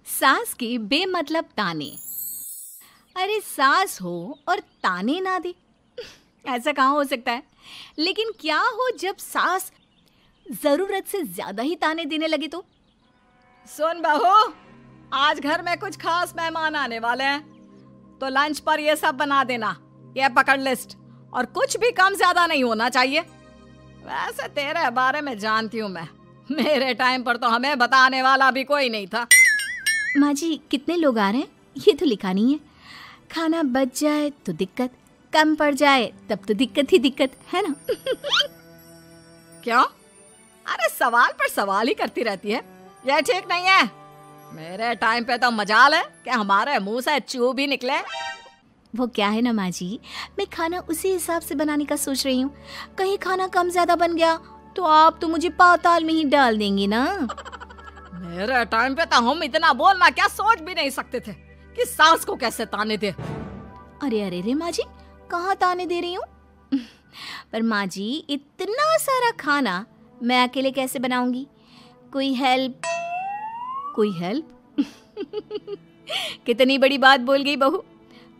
सास के बेमतलब ताने। अरे सास हो और ताने ना दे, ऐसा कहाँ हो सकता है। लेकिन क्या हो जब सास जरूरत से ज्यादा ही ताने देने लगे तो? सुन बहू, आज घर में कुछ खास मेहमान आने वाले हैं, तो लंच पर ये सब बना देना। ये पकड़ लिस्ट, और कुछ भी कम ज्यादा नहीं होना चाहिए। वैसे तेरे बारे में जानती हूँ मैं, मेरे टाइम पर तो हमें बताने वाला भी कोई नहीं था। माँ जी कितने लोग आ रहे हैं ये तो लिखा नहीं है। खाना बच जाए तो दिक्कत, कम पड़ जाए तब तो दिक्कत ही दिक्कत है ना। क्यों? अरे सवाल पर सवाल ही करती रहती है, ये ठीक नहीं है। मेरे टाइम पे तो मजाल है कि हमारे मुंह से चू भी निकले। वो क्या है ना माँ जी, मैं खाना उसी हिसाब से बनाने का सोच रही हूँ। कहीं खाना कम ज्यादा बन गया तो आप तो मुझे पाताल में ही डाल देंगे ना। मेरे टाइम पे तो हम इतना बोलना क्या सोच भी नहीं सकते थे कि सास को कैसे ताने दे। अरे अरे रे माँ जी, कहाँ ताने दे रही हूँ। पर माँ जी इतना सारा खाना मैं अकेले कैसे बनाऊंगी? कोई हेल्प, कोई हेल्प। कितनी बड़ी बात बोल गई बहू।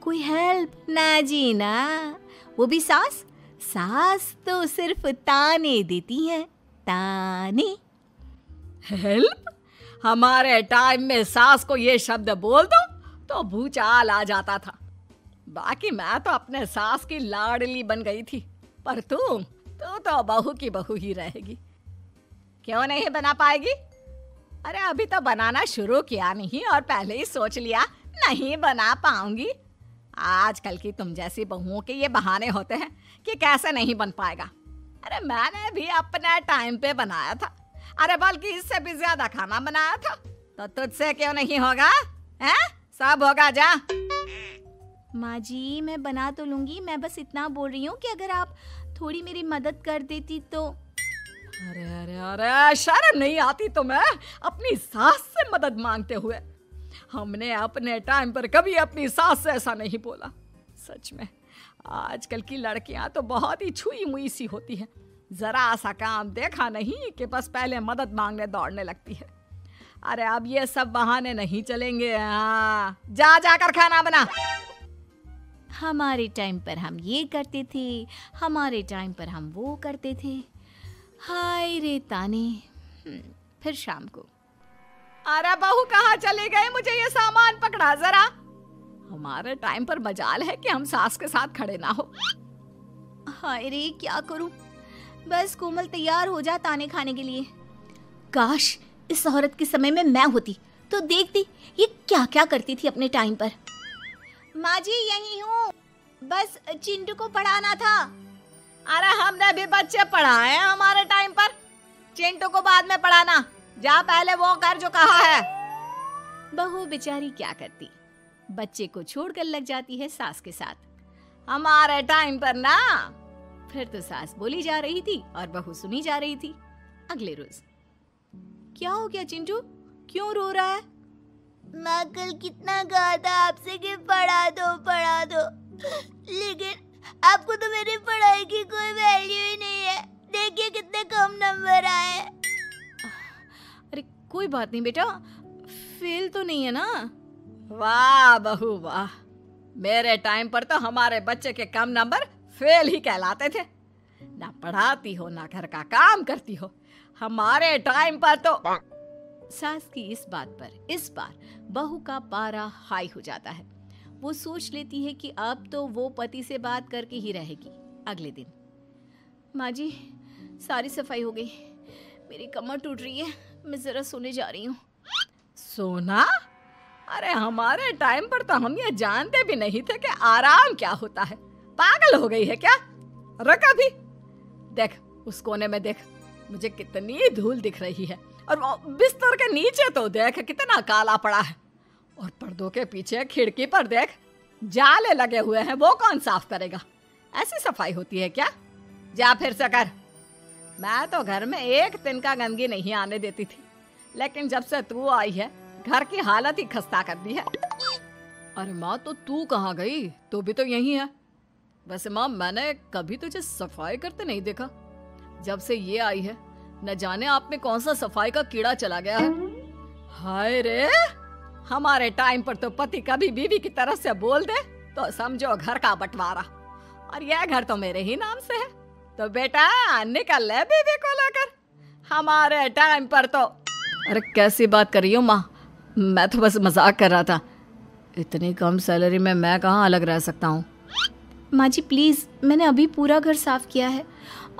कोई हेल्प ना जी ना, वो भी सास। सास तो सिर्फ ताने देती है, ताने। हेल्प? हमारे टाइम में सास को ये शब्द बोल दो तो भूचाल आ जाता था। बाकी मैं तो अपने सास की लाडली बन गई थी, पर तू तो बहू की बहू ही रहेगी। क्यों नहीं बना पाएगी? अरे अभी तो बनाना शुरू किया नहीं और पहले ही सोच लिया नहीं बना पाऊंगी। आजकल की तुम जैसी बहुओं के ये बहाने होते हैं कि कैसे नहीं बन पाएगा। अरे मैंने भी अपने टाइम पे बनाया था, अरे बल्कि इससे भी ज्यादा खाना बनाया था, तो तुझसे क्यों नहीं होगा? हैं? सब होगा जा। माँ जी मैं बना तो लूंगी, मैं बस इतना बोल रही हूँ कि अगर आप थोड़ी मेरी मदद कर देती तो। अरे अरे अरे, शर्म नहीं आती तुम्हें अपनी सास से मदद मांगते हुए? हमने अपने टाइम पर कभी अपनी सास से ऐसा नहीं बोला। सच में आजकल की लड़कियां तो बहुत ही छुई मुई सी होती हैं। जरा सा काम देखा नहीं कि बस पहले मदद मांगने दौड़ने लगती है। अरे अब ये सब बहाने नहीं चलेंगे। हाँ, जा जाकर खाना बना। हमारे टाइम पर हम ये करते थे, हमारे टाइम पर हम वो करते थे। हाय रे ताने। फिर शाम को। अरे बहू कहाँ चले गए? मुझे ये सामान पकड़ा जरा। हमारे टाइम पर मजाल है कि हम सास के साथ खड़े ना हो। हाय रे क्या करूं, बस कोमल तैयार हो जा ताने खाने के लिए। काश इस औरत के समय में मैं होती तो देखती ये क्या क्या करती थी अपने टाइम पर। माँ जी यही हूँ, बस चिंटू को पढ़ाना था। अरे हमने भी बच्चे पढ़ाए हैं हमारे टाइम पर, चिंटू को बाद में पढ़ाना। जा पहले वो कर जो कहा है। बहू बेचारी क्या करती, बच्चे को छोड़कर लग जाती है सास के साथ। हमारे टाइम पर ना। फिर तो सास बोली जा रही थी और बहू सुनी जा रही थी। अगले रोज। क्या हो गया चिंटू, क्यों रो रहा है? माँ कल कितना कहा था आपसे कि पढ़ा दो, लेकिन आपको तो मेरी पढ़ाई की कोई वैल्यू ही नहीं है। देखिए कितने कम नंबर आए। अरे कोई बात नहीं बेटा, फेल तो नहीं है ना। वाह बहू वाह, मेरे टाइम पर तो हमारे बच्चे के कम नंबर फेल ही कहलाते थे। ना पढ़ाती हो ना घर का काम करती हो। हमारे टाइम पर तो। सास की इस बात पर इस बार बहू का पारा हाई हो जाता है। वो सोच लेती है कि अब तो वो पति से बात करके ही रहेगी। अगले दिन। माँ जी सारी सफाई हो गई, मेरी कमर टूट रही है, मैं जरा सोने जा रही हूँ। सोना? अरे हमारे टाइम पर तो हम ये जानते भी नहीं थे कि आराम क्या होता है। पागल हो गई है क्या? रुक अभी। देख उस कोने में देख, मुझे कितनी धूल दिख रही है। और बिस्तर के नीचे तो देख कितना काला पड़ा है। और पर्दों के पीछे खिड़की पर देख जाले लगे हुए हैं, वो कौन साफ करेगा? ऐसी सफाई होती है क्या? जा फिर से कर। मैं तो घर में एक दिन का गंदगी नहीं आने देती थी, लेकिन जब से तू आई है घर की हालत ही खस्ता कर दी है। अरे माँ तो तू कहाँ गई? तू भी तो यही है। वैसे माँ मैंने कभी तुझे सफाई करते नहीं देखा। जब से ये आई है न जाने आप में कौन सा सफाई का कीड़ा चला गया है। हाय रे, हमारे टाइम पर तो पति कभी बीवी की तरफ से बोल दे तो समझो घर का बंटवारा, और यह घर तो मेरे ही नाम से है। तो बेटा निकल ले बीवी को लेकर। हमारे टाइम पर तो। अरे कैसी बात कर रही हो माँ, मैं तो बस मजाक कर रहा था। इतनी कम सैलरी में मैं कहाँ अलग रह सकता हूँ। माँ जी प्लीज़, मैंने अभी पूरा घर साफ किया है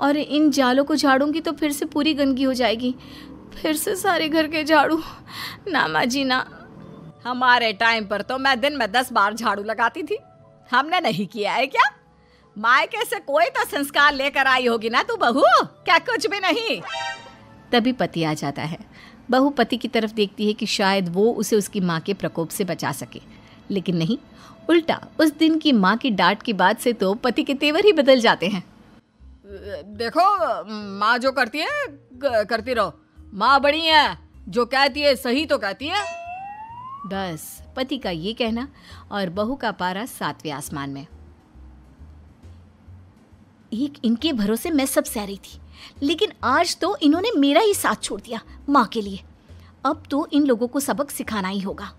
और इन जालों को झाड़ूंगी तो फिर से पूरी गंदगी हो जाएगी, फिर से सारे घर के झाड़ू। ना माँ जी ना। हमारे टाइम पर तो मैं दिन में 10 बार झाड़ू लगाती थी, हमने नहीं किया है क्या? मायके से कोई तो संस्कार लेकर आई होगी ना तू बहू, क्या कुछ भी नहीं। तभी पति आ जाता है। बहू पति की तरफ देखती है कि शायद वो उसे उसकी माँ के प्रकोप से बचा सके, लेकिन नहीं, उल्टा उस दिन की माँ की डांट की बात से तो पति के तेवर ही बदल जाते हैं। देखो माँ जो करती है करती रहो, माँ बड़ी है, जो कहती है सही तो कहती है। बस पति का ये कहना और बहू का पारा 7वें आसमान में। एक इनके भरोसे मैं सब सह रही थी, लेकिन आज तो इन्होंने मेरा ही साथ छोड़ दिया माँ के लिए। अब तो इन लोगों को सबक सिखाना ही होगा।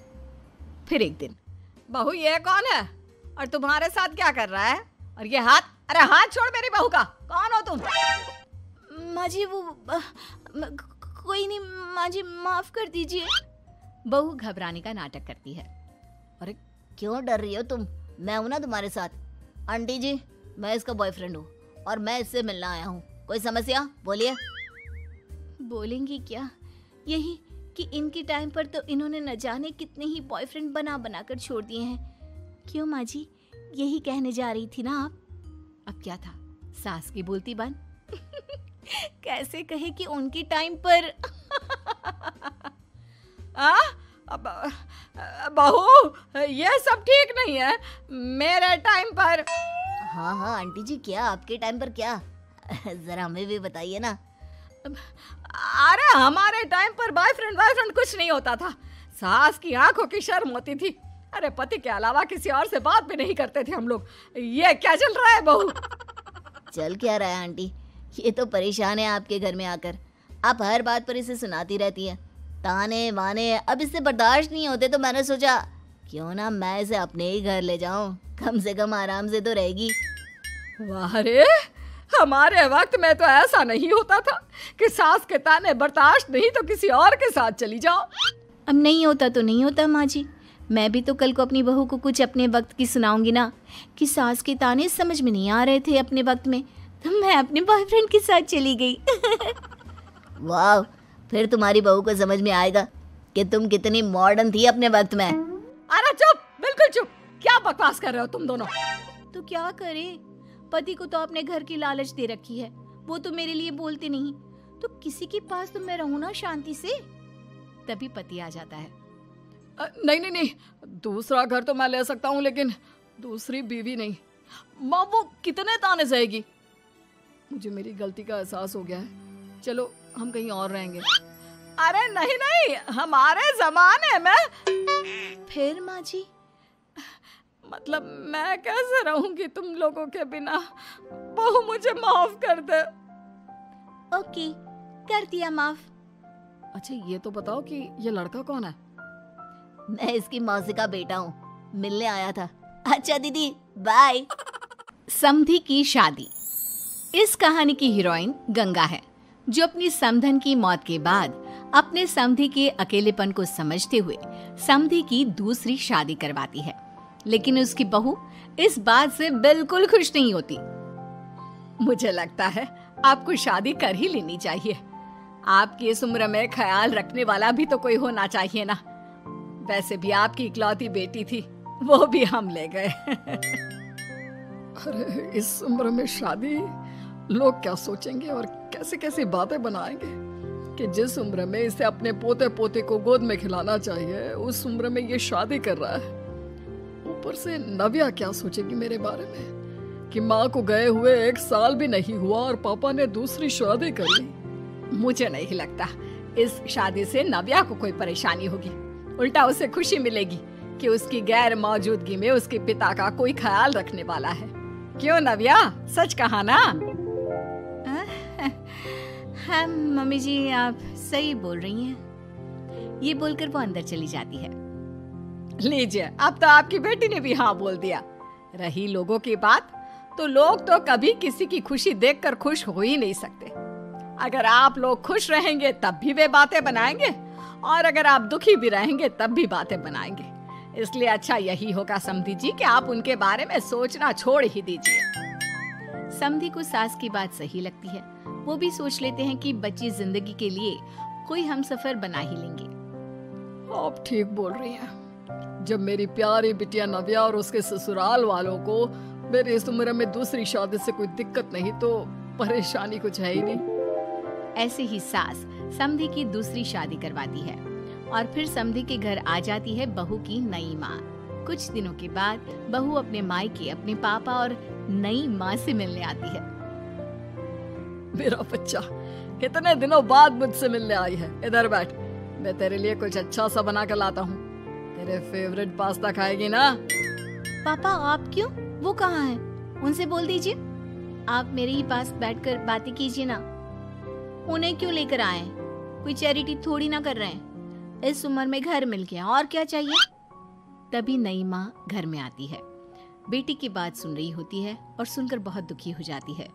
फिर एक दिन, बहू ये कौन है और तुम्हारे साथ क्या कर रहा है? और ये हाथ, अरे हाथ छोड़ मेरी बहू का। कौन हो तुम? माँ जी वो कोई नहीं माँ जी, माफ कर दीजिए। बहू घबराने का नाटक करती है। अरे क्यों डर रही हो तुम? मैं हूं ना तुम्हारे साथ। आंटी जी, मैं इसका बॉयफ्रेंड हूँ और मैं इससे मिलना आया हूँ। कोई समस्या? बोलिए। बोलेंगी क्या? यही कि इनके टाइम पर तो इन्होंने न जाने कितने ही बॉयफ्रेंड बना बना कर छोड़ दिए हैं। क्यों माँ जी, यही कहने जा रही थी ना आप? अब क्या था, सास की बोलती बन। कैसे कहे कि उनके टाइम पर। बहू ये सब ठीक नहीं है। मेरे टाइम पर। हाँ हाँ आंटी जी, क्या आपके टाइम पर क्या? जरा हमें भी बताइए ना। अरे हमारे टाइम पर बॉयफ्रेंड कुछ नहीं होता था। सास की आंखों की शर्म होती थी। अरे पति के अलावा किसी और से बात भी नहीं करते थे हम लोग। ये क्या चल रहा है बहू? चल क्या रहा है आंटी? ये तो परेशान है आपके घर में आकर। आप हर बात पर इसे सुनाती रहती है, ताने माने। अब इससे बर्दाश्त नहीं होते तो मैंने सोचा क्यों ना मैं इसे अपने ही घर ले जाऊं, कम से कम आराम से तो रहेगी। वाह रे, हमारे वक्त में तो ऐसा नहीं होता था कि सास के ताने बर्दाश्त नहीं तो किसी और के साथ चली जाओ। अब नहीं होता तो नहीं होता माँ जी। मैं भी तो कल को अपनी बहू को कुछ अपने वक्त की सुनाऊंगी ना कि सास के ताने समझ में नहीं आ रहे थे अपने वक्त में, तो मैं अपने बॉयफ्रेंड के साथ चली गई। वाह, फिर तुम्हारी बहू को समझ में आएगा कि तुम कितनी मॉडर्न थी अपने वक्त में। अरे चुप, बिल्कुल चुप। क्या बकवास कर रहे हो तुम दोनों? तो क्या करे, पति को तो अपने घर की लालच दे रखी है, वो तो मेरे लिए बोलते नहीं, तो किसी के पास तो मैं रहूं ना शांति से। तभी पति आ जाता है। नहीं, दूसरा घर तो मैं ले सकता हूँ, लेकिन दूसरी बीवी नहीं। माँ वो कितने ताने सहेगी? मुझे मेरी गलती का एहसास हो गया है। चलो हम कहीं और रहेंगे। अरे नहीं, हमारे जमाने में। फिर माँ जी? मतलब मैं कैसे रहूंगी तुम लोगों के बिना? बहू मुझे माफ कर दे। ओके, कर दिया माफ। अच्छा ये तो बताओ कि ये लड़का कौन है? मैं इसकी मौसी का बेटा हूँ, मिलने आया था। अच्छा दीदी, बाय। समधी की शादी। इस कहानी की हीरोइन गंगा है, जो अपनी समधन की मौत के बाद अपने समधी के अकेलेपन को समझते हुए समधी की दूसरी शादी करवाती है। लेकिन उसकी बहू इस बात से बिल्कुल खुश नहीं होती। मुझे लगता है आपको शादी कर ही लेनी चाहिए। आपकी इस उम्र में ख्याल रखने वाला भी तो कोई होना चाहिए ना। वैसे भी आपकी इकलौती बेटी थी, वो भी हम ले गए। अरे इस उम्र में शादी, लोग क्या सोचेंगे और कैसे कैसी बातें बनाएंगे कि जिस उम्र में इसे अपने पोते पोते को गोद में खिलाना चाहिए, उस उम्र में ये शादी कर रहा है। ऊपर से नव्या क्या सोचेगी मेरे बारे में कि माँ को गए हुए 1 साल भी नहीं हुआ और पापा ने दूसरी शादी कर ली। मुझे नहीं लगता इस शादी से नव्या को कोई परेशानी होगी, उल्टा उसे खुशी मिलेगी कि उसकी गैर मौजूदगी में उसके पिता का कोई ख्याल रखने वाला है। क्यों नव्या, सच कहा ना? हाँ मम्मी जी, आप सही बोल रही हैं। ये बोलकर वो अंदर चली जाती है। लीजिए, अब तो आपकी बेटी ने भी हाँ बोल दिया। रही लोगों की बात, तो लोग तो कभी किसी की खुशी देखकर खुश हो ही नहीं सकते। अगर आप लोग खुश रहेंगे तब भी वे बातें बनाएंगे, और अगर आप दुखी भी रहेंगे तब भी बातें बनाएंगे। इसलिए अच्छा यही होगा समधी जी कि आप उनके बारे में सोचना छोड़ ही दीजिए। समधी को सास की बात सही लगती है। वो भी सोच लेते हैं कि बची जिंदगी के लिए कोई हमसफर बना ही लेंगे। आप ठीक बोल रही हैं। जब मेरी प्यारी बिटिया नव्या और उसके ससुराल वालों को मेरी इस उम्र में दूसरी शादी से कोई दिक्कत नहीं, तो परेशानी कुछ है ही नहीं। ऐसे ही सास समधी की दूसरी शादी करवाती है और फिर समधी के घर आ जाती है बहू की नई माँ। कुछ दिनों के बाद बहू अपने मायके अपने पापा और नई माँ से मिलने आती है। मेरा बच्चा कितने दिनों बाद मुझसे मिलने आई है। इधर बैठ, मैं तेरे लिए कुछ अच्छा सा बना कर लाता हूँ। तेरे फेवरेट पास्ता खाएगी ना? पापा आप क्यों? वो कहाँ है? उनसे बोल दीजिए आप मेरे ही पास बैठकर बातें कीजिए ना। उन्हें क्यों लेकर आए? कोई चैरिटी थोड़ी ना कर रहे हैं। इस उम्र में घर मिल गया, और क्या चाहिए? तभी नई माँ घर में आती है। बेटी की बात सुन रही होती है और सुनकर बहुत दुखी हो जाती है।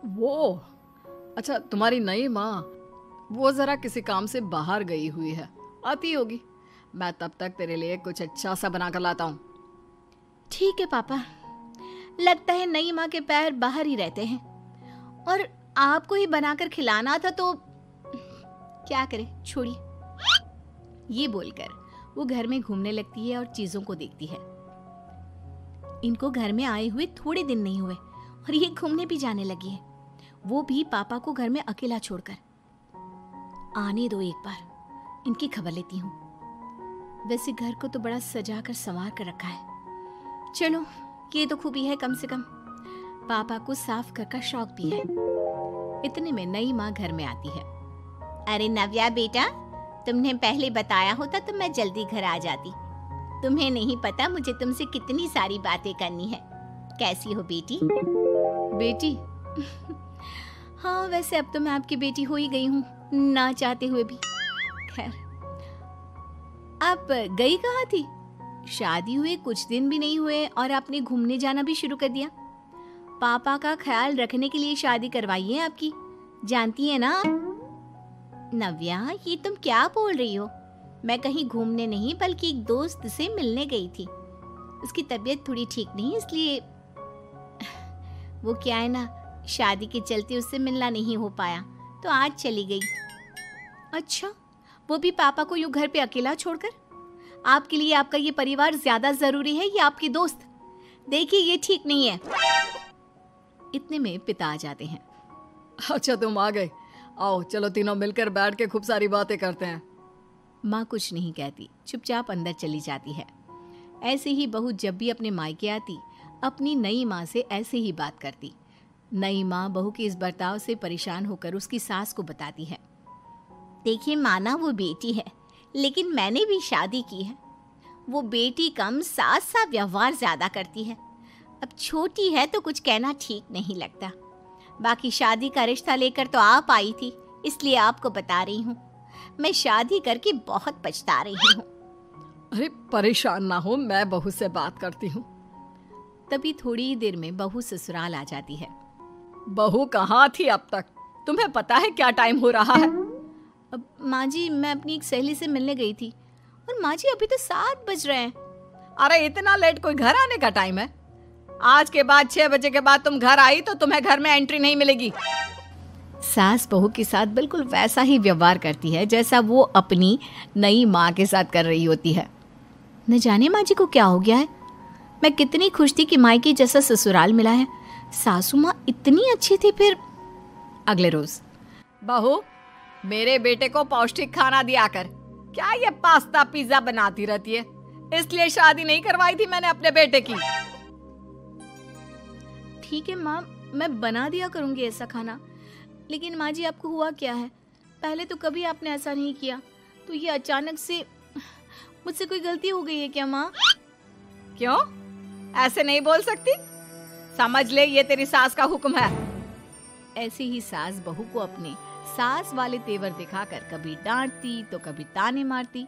वो अच्छा, तुम्हारी नई माँ वो जरा किसी काम से बाहर गई हुई है, आती होगी। मैं तब तक तेरे लिए कुछ अच्छा सा बना कर लाता हूँ। ठीक है पापा। लगता है नई माँ के पैर बाहर ही रहते हैं, और आपको ही बनाकर खिलाना था तो क्या करे, छोड़िए। ये बोलकर वो घर में घूमने लगती है और चीजों को देखती है। इनको घर में आए हुए थोड़े दिन नहीं हुए और ये घूमने भी जाने लगी है, वो भी पापा को घर में अकेला छोड़कर। आने दो, एक बार इनकी खबर लेती हूँ। वैसे घर को तो बड़ा सजा कर संवार कर रखा है। चलो, ये तो खूबी है, कम से कम पापा को साफ कर का शौक भी है। इतने में नई माँ घर में आती है। अरे नव्या बेटा, तुमने पहले बताया होता तो मैं जल्दी घर आ जाती। तुम्हें नहीं पता मुझे तुमसे कितनी सारी बातें करनी है। कैसी हो बेटी? बेटी? हाँ, वैसे अब तो मैं आपकी बेटी हो ही गई हूँ, ना चाहते हुए भी। खैर, आप गई कहाँ थी? शादी हुए कुछ दिन भी नहीं हुए और आपने घूमने जाना भी शुरू कर दिया। पापा का ख्याल रखने के लिए शादी करवाई है आपकी, जानती है ना आप? नव्या, ये तुम क्या बोल रही हो? मैं कहीं घूमने नहीं बल्कि एक दोस्त से मिलने गई थी। उसकी तबीयत थोड़ी ठीक नहीं, इसलिए वो क्या है ना, शादी के चलते उससे मिलना नहीं हो पाया तो आज चली गई। अच्छा, वो भी पापा को यूं घर पे अकेला छोड़कर? आपके लिए आपका ये परिवार ज्यादा जरूरी है या आपकी दोस्त? देखिए, ये ठीक नहीं है। इतने में पिता आ जाते हैं। अच्छा, तुम आ गए। आओ, चलो तीनों मिलकर बैठ के खूब सारी बातें करते हैं। माँ कुछ नहीं कहती, चुपचाप अंदर चली जाती है। ऐसे ही बहू जब भी अपने मायके आती, अपनी नई माँ से ऐसे ही बात करती। नई माँ बहू के इस बर्ताव से परेशान होकर उसकी सास को बताती है। देखिए माना, वो बेटी है, लेकिन मैंने भी शादी की है। वो बेटी कम, सास सा व्यवहार ज्यादा करती है। अब छोटी है तो कुछ कहना ठीक नहीं लगता। बाकी शादी का रिश्ता लेकर तो आप आई थी, इसलिए आपको बता रही हूँ। मैं शादी करके बहुत पछता रही हूँ। अरे परेशान ना हो, मैं बहू से बात करती हूँ। तभी थोड़ी ही देर में बहू ससुराल आ जाती है। बहू कहाँ थी अब तक? तुम्हें पता है क्या टाइम हो रहा है? अब माँ जी, मैं अपनी एक सहेली से मिलने गई थी, और माँ जी अभी तो 7 बज रहे हैं। अरे इतना लेट कोई घर आने का टाइम है? आज के बाद 6 बजे के बाद तुम घर आई तो तुम्हें घर में एंट्री नहीं मिलेगी। सास बहू के साथ बिल्कुल वैसा ही व्यवहार करती है जैसा वो अपनी नई माँ के साथ कर रही होती है। न जाने माँ जी को क्या हो गया है। मैं कितनी खुश थी कि मायके जैसा ससुराल मिला है। सासू माँ इतनी अच्छी थी। फिर अगले रोज, बहू, मेरे बेटे को पौष्टिक खाना दिया कर। क्या ये पास्ता पिज्जा बनाती रहती है? इसलिए शादी नहीं करवाई थी मैंने अपने बेटे की। ठीक है माँ, मैं बना दिया करूंगी ऐसा खाना। लेकिन माँ जी, आपको हुआ क्या है? पहले तो कभी आपने ऐसा नहीं किया, तो ये अचानक से मुझसे कोई गलती हो गई है क्या माँ? क्यों? ऐसे नहीं बोल सकती। समझ ले, ये तेरी सास का हुक्म है। ऐसे ही सास बहू को अपने सास वाले तेवर दिखाकर कभी डांटती तो कभी ताने मारती,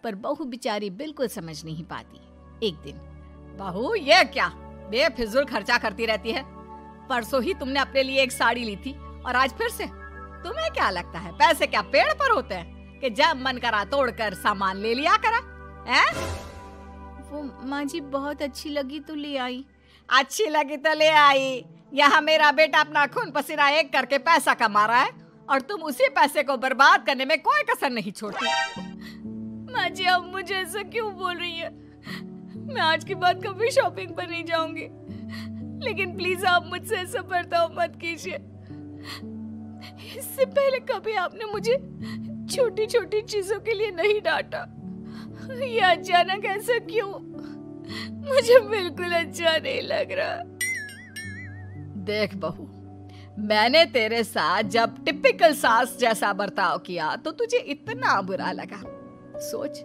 पर बहू बेचारी बिल्कुल समझ नहीं पाती। एक दिन, बहू ये क्या बेफिजूल खर्चा करती रहती है? परसों ही तुमने अपने लिए एक साड़ी ली थी और आज फिर से। तुम्हें क्या लगता है पैसे क्या पेड़ पर होते हैं कि जब मन करा तोड़कर सामान ले लिया करा? हैं? वो माँ जी बहुत अच्छी लगी तो ले आई। अच्छी लगी तो ले आई। यहाँ मेरा बेटा अपना खून पसीना एक करके पैसा कमा रहा है और तुम उसी पैसे को बर्बाद करने में कोई कसर नहीं छोड़ती। माँ जी आप मुझे ऐसा क्यों बोल रही है? मैं आज के बाद कभी शॉपिंग पर नहीं जाऊंगी, लेकिन प्लीज आप मुझसे ऐसा बर्ताव मत कीजिए। इससे पहले कभी आपने मुझे छोटी छोटी चीजों के लिए नहीं डांटा। ये अचानक ऐसा क्यों? मुझे बिल्कुल अच्छा नहीं लग रहा। देख बहू, मैंने तेरे साथ जब टिपिकल सास जैसा बर्ताव किया तो तुझे इतना बुरा लगा। सोच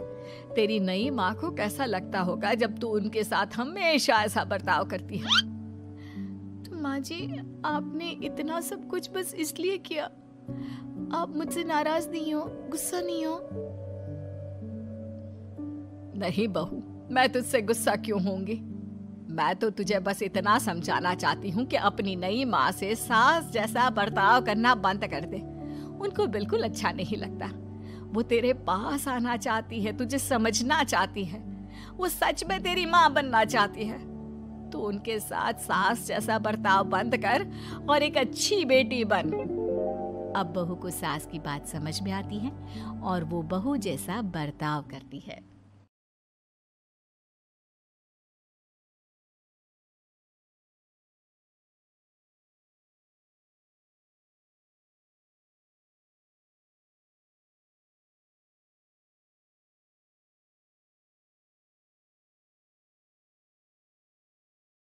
तेरी नई माँ को कैसा लगता होगा जब तू उनके साथ हमेशा ऐसा बर्ताव करती है। तो माँ जी आपने इतना सब कुछ बस इसलिए किया? आप मुझसे नाराज नहीं हो, गुस्सा नहीं हो? नहीं बहू, मैं तुझसे गुस्सा क्यों होंगी? मैं तो तुझे बस इतना समझाना चाहती हूँ कि अपनी नई माँ से सास जैसा बर्ताव करना बंद कर दे। उनको बिल्कुल अच्छा नहीं लगता। वो तेरे पास आना चाहती है, तुझे समझना चाहती है, वो सच में तेरी माँ बनना चाहती है। तो उनके साथ सास जैसा बर्ताव बंद कर और एक अच्छी बेटी बन। अब बहू को सास की बात समझ में आती है और वो बहू जैसा बर्ताव करती है।